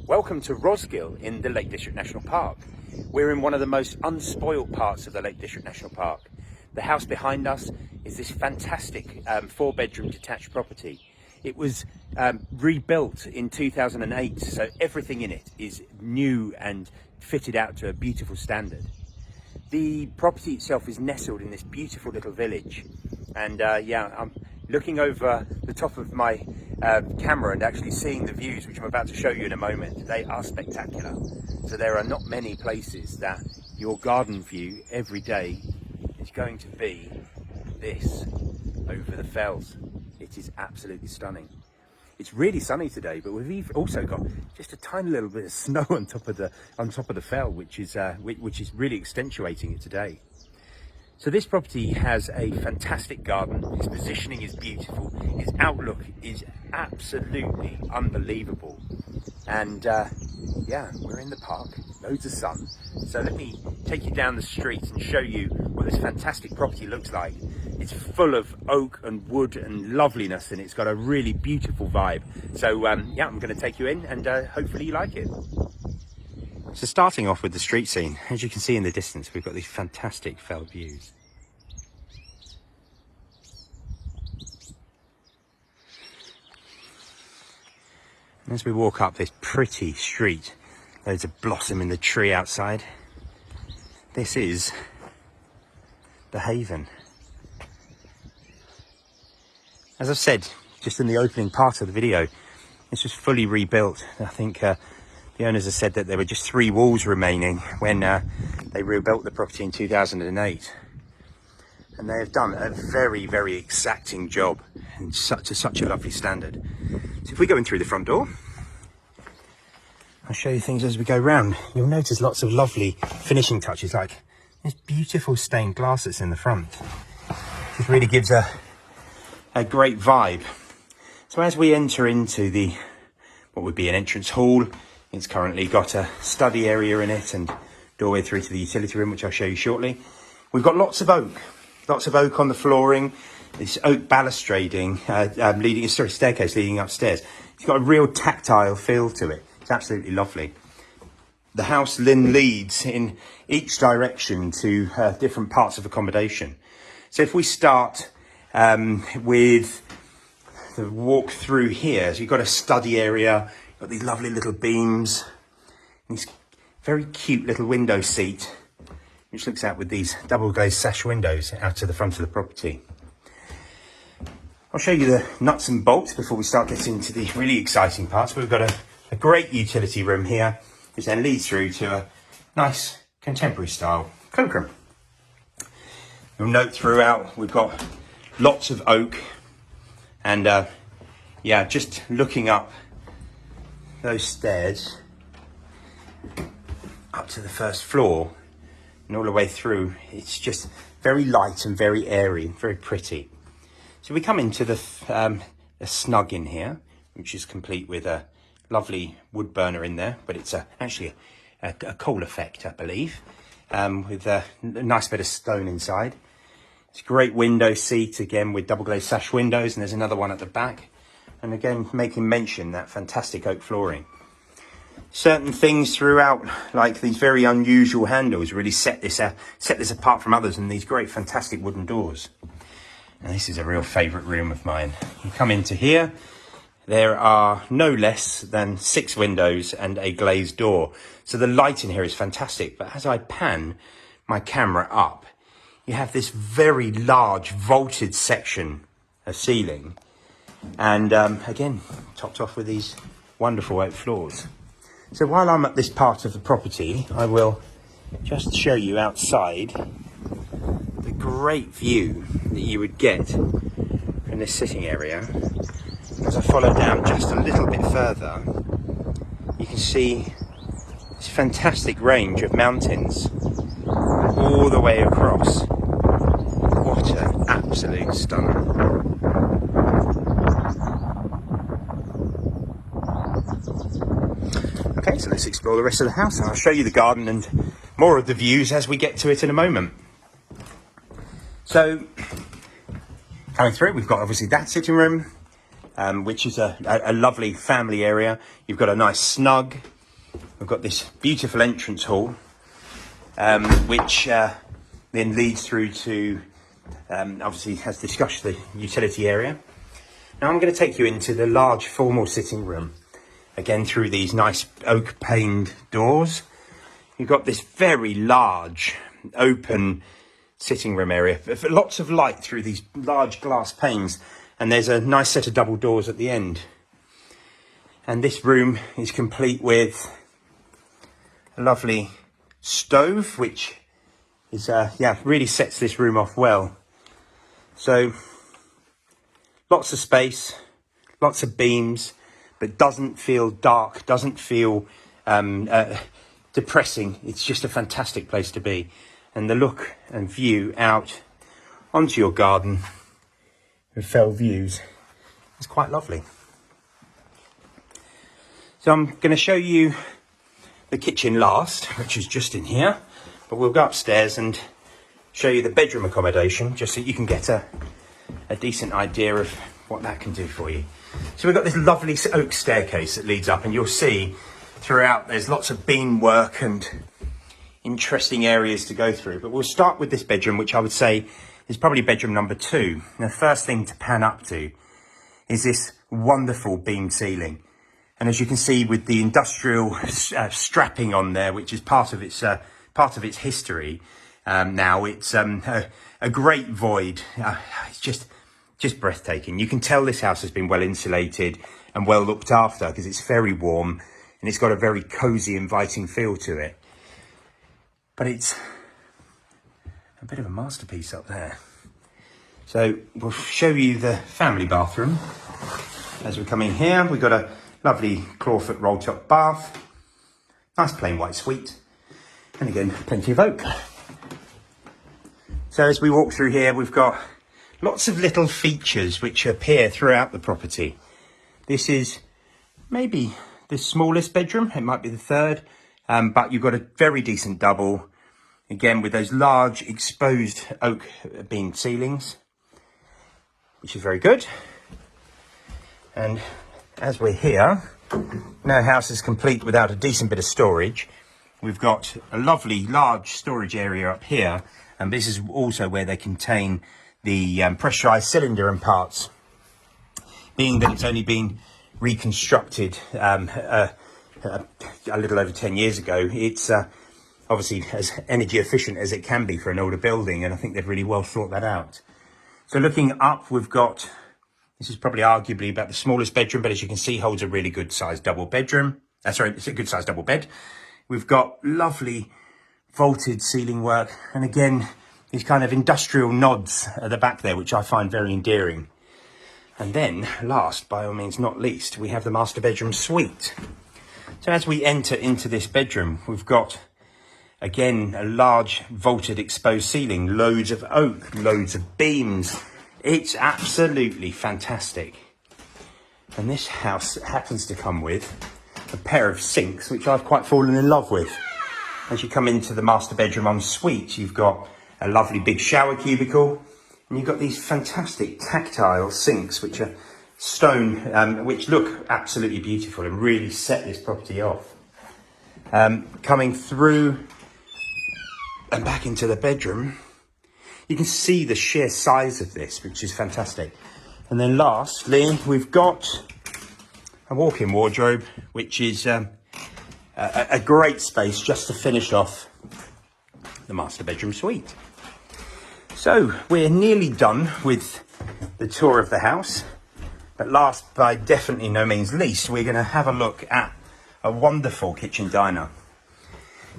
Welcome to Rosgill in the Lake District National Park. We're in one of the most unspoilt parts of the Lake District National Park. The house behind us is this fantastic 4-bedroom detached property. It was rebuilt in 2008, so everything in it is new and fitted out to a beautiful standard. The property itself is nestled in this beautiful little village, and I'm looking over the top of my camera and actually seeing the views, which I'm about to show you in a moment. They are spectacular. So there are not many places that your garden view every day is going to be this over the fells. It is absolutely stunning. It's really sunny today, but we've also got just a tiny little bit of snow on top of the fell, which is really accentuating it today. So this property has a fantastic garden. Its positioning is beautiful. Its outlook is absolutely unbelievable. And we're in the park, loads of sun. So let me take you down the street and show you what this fantastic property looks like. It's full of oak and wood and loveliness, and it's got a really beautiful vibe. So I'm going to take you in, and hopefully you like it. So starting off with the street scene, as you can see in the distance, we've got these fantastic fell views. And as we walk up this pretty street, loads of blossom in the tree outside. This is the Haven. As I've said just in the opening part of the video, this was fully rebuilt. I think the owners have said that there were just 3 walls remaining when they rebuilt the property in 2008. And they have done a very, very exacting job and such a lovely standard. So if we go in through the front door, I'll show you things as we go round. You'll notice lots of lovely finishing touches, like this beautiful stained glass that's in the front. This really gives a great vibe. So as we enter into what would be an entrance hall, it's currently got a study area in it and doorway through to the utility room, which I'll show you shortly. We've got lots of oak on the flooring. This oak balustrading staircase leading upstairs. It's got a real tactile feel to it. It's absolutely lovely. The house then leads in each direction to different parts of accommodation. So if we start with the walk through here, so you've got a study area, you've got these lovely little beams, and this very cute little window seat, which looks out with these double glazed sash windows out to the front of the property. I'll show you the nuts and bolts before we start getting into the really exciting parts. We've got a great utility room here, which then leads through to a nice contemporary style cloakroom. You'll note throughout we've got lots of oak, and just looking up those stairs up to the first floor and all the way through, it's just very light and very airy and very pretty. So we come into the snug in here, which is complete with a lovely wood burner in there, but it's actually a coal effect, I believe, with a nice bit of stone inside. It's a great window seat, again with double glazed sash windows, and there's another one at the back. And again, making mention that fantastic oak flooring. Certain things throughout, like these very unusual handles, really set this apart from others, and these great fantastic wooden doors. And this is a real favourite room of mine. You come into here, there are no less than 6 windows and a glazed door. So the light in here is fantastic, but as I pan my camera up, you have this very large vaulted section of ceiling, and again topped off with these wonderful oak floors. So while I'm at this part of the property, I will just show you outside the great view that you would get from this sitting area. As I follow down just a little bit further, you can see this fantastic range of mountains all the way across. What an absolute stunner. Okay, so let's explore the rest of the house, and I'll show you the garden and more of the views as we get to it in a moment. So, coming through, we've got obviously that sitting room, which is a lovely family area. You've got a nice snug we've got this beautiful entrance hall, which then leads through to, obviously, as discussed, the utility area. Now I'm going to take you into the large formal sitting room, again through these nice oak paned doors. You've got this very large open sitting room area, lots of light through these large glass panes, and there's a nice set of double doors at the end. And this room is complete with a lovely stove, which is really sets this room off well. So lots of space, lots of beams, but doesn't feel dark, doesn't feel depressing. It's just a fantastic place to be. And the look and view out onto your garden with fell views is quite lovely. So I'm going to show you the kitchen last, which is just in here. But we'll go upstairs and show you the bedroom accommodation, just so you can get a decent idea of what that can do for you. So we've got this lovely oak staircase that leads up, and you'll see throughout there's lots of beam work and interesting areas to go through. But we'll start with this bedroom, which I would say is probably bedroom number 2. And the first thing to pan up to is this wonderful beam ceiling. And as you can see with the industrial strapping on there, which is part of its history, now it's a great void. It's just breathtaking. You can tell this house has been well insulated and well looked after, because it's very warm and it's got a very cozy, inviting feel to it. But it's a bit of a masterpiece up there. So we'll show you the family bathroom. As we come in here, we've got a lovely clawfoot roll top bath, nice plain white suite, and again, plenty of oak. So as we walk through here, we've got lots of little features which appear throughout the property. This is maybe the smallest bedroom, it might be the third, but you've got a very decent double, again with those large exposed oak beam ceilings, which is very good. And as we're here, no house is complete without a decent bit of storage. We've got a lovely large storage area up here, and this is also where they contain the pressurized cylinder and parts. Being that it's only been reconstructed a little over 10 years ago, it's obviously as energy efficient as it can be for an older building, and I think they've really well thought that out. So looking up, we've got, this is probably arguably about the smallest bedroom, but as you can see, holds a really good sized double bedroom. Sorry, it's a good sized double bed. We've got lovely vaulted ceiling work, and again, these kind of industrial nods at the back there, which I find very endearing. And then, last, by all means not least, we have the master bedroom suite. So as we enter into this bedroom, we've got, again, a large vaulted exposed ceiling, loads of oak, loads of beams. It's absolutely fantastic. And this house happens to come with a pair of sinks, which I've quite fallen in love with. As you come into the master bedroom en suite, you've got a lovely big shower cubicle, and you've got these fantastic tactile sinks, which are stone, which look absolutely beautiful and really set this property off. Coming through and back into the bedroom, you can see the sheer size of this, which is fantastic. And then lastly, we've got a walk-in wardrobe, which is a great space just to finish off the master bedroom suite. So we're nearly done with the tour of the house. But last, by definitely no means least, we're going to have a look at a wonderful kitchen diner.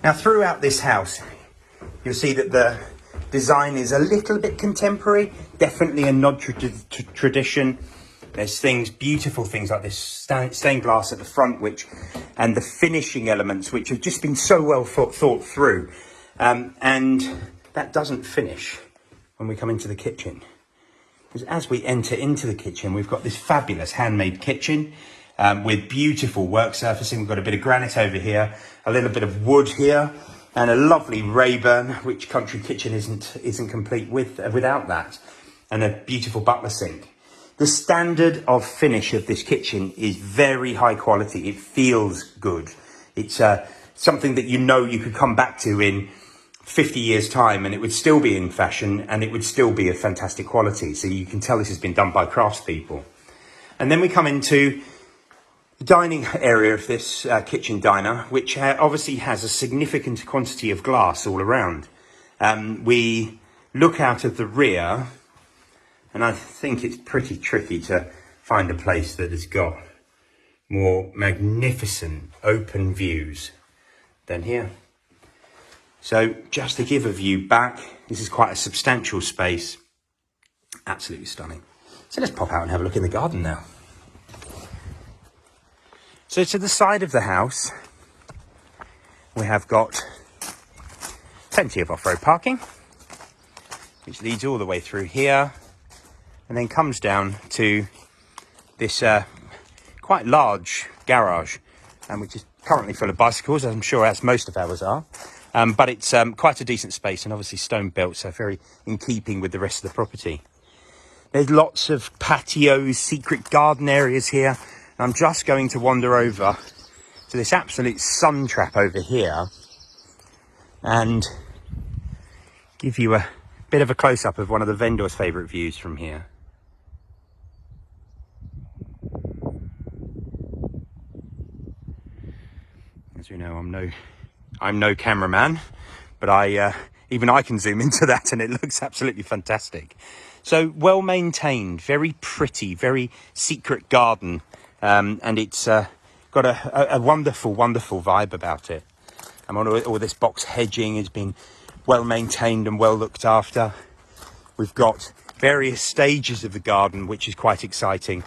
Now, throughout this house, you'll see that the design is a little bit contemporary, definitely a nod to tradition. There's beautiful things like this stained glass at the front, and the finishing elements, which have just been so well thought through. And that doesn't finish when we come into the kitchen. Because as we enter into the kitchen, we've got this fabulous handmade kitchen with beautiful work surfacing. We've got a bit of granite over here, a little bit of wood here, and a lovely Rayburn, which country kitchen isn't complete without that, and a beautiful butler sink. The standard of finish of this kitchen is very high quality. It feels good. It's something that you could come back to in 50 years time and it would still be in fashion and it would still be of fantastic quality. So you can tell this has been done by craftspeople. And then we come into the dining area of this kitchen diner, which obviously has a significant quantity of glass all around. We look out of the rear, and I think it's pretty tricky to find a place that has got more magnificent open views than here. So just to give a view back, this is quite a substantial space. Absolutely stunning. So let's pop out and have a look in the garden now. So to the side of the house, we have got plenty of off-road parking, which leads all the way through here and then comes down to this quite large garage, which is currently full of bicycles, as I'm sure as most of ours are. But it's quite a decent space and obviously stone built, so very in keeping with the rest of the property. There's lots of patios, secret garden areas here. And I'm just going to wander over to this absolute sun trap over here and give you a bit of a close-up of one of the vendors' favourite views from here. As you know, I'm no cameraman, but even I can zoom into that and it looks absolutely fantastic. So well maintained, very pretty, very secret garden, and it's got a wonderful, wonderful vibe about it. All this box hedging has been well maintained and well looked after. We've got various stages of the garden, which is quite exciting.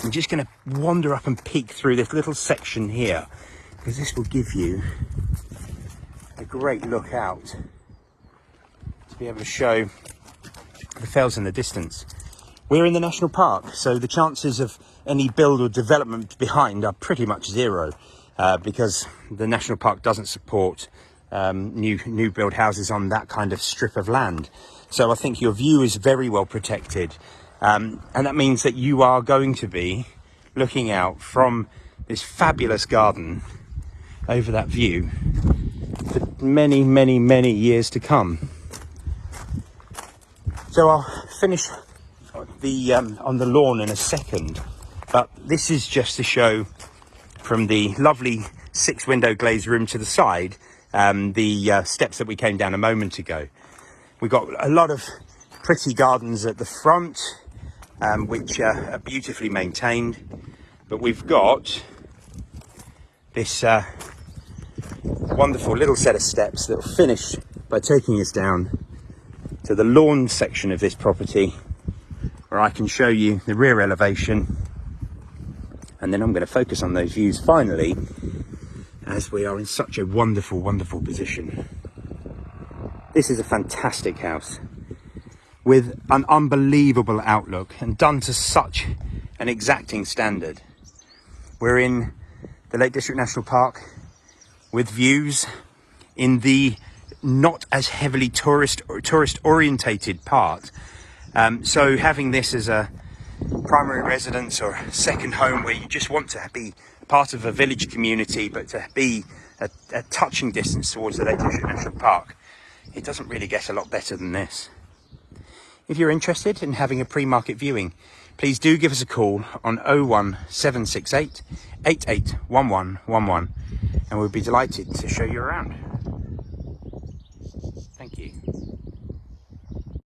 I'm just going to wander up and peek through this little section here, because this will give you a great look out to be able to show the fells in the distance. We're in the national park, so the chances of any build or development behind are pretty much zero, because the national park doesn't support new build houses on that kind of strip of land. So I think your view is very well protected, and that means that you are going to be looking out from this fabulous garden over that view for many, many, many years to come. So I'll finish on the lawn in a second, but this is just to show from the lovely 6-window glazed room to the side, the steps that we came down a moment ago. We've got a lot of pretty gardens at the front, which are beautifully maintained, but we've got this wonderful little set of steps that will finish by taking us down to the lawn section of this property, where I can show you the rear elevation, and then I'm going to focus on those views finally, as we are in such a wonderful, wonderful position. This is a fantastic house with an unbelievable outlook and done to such an exacting standard. We're in the Lake District National Park with views in the not as heavily tourist orientated part. So having this as a primary residence or second home, where you just want to be part of a village community, but to be a touching distance towards the Lake District National Park, it doesn't really get a lot better than this. If you're interested in having a pre-market viewing, please do give us a call on 01768 881111, and we'll be delighted to show you around. Thank you.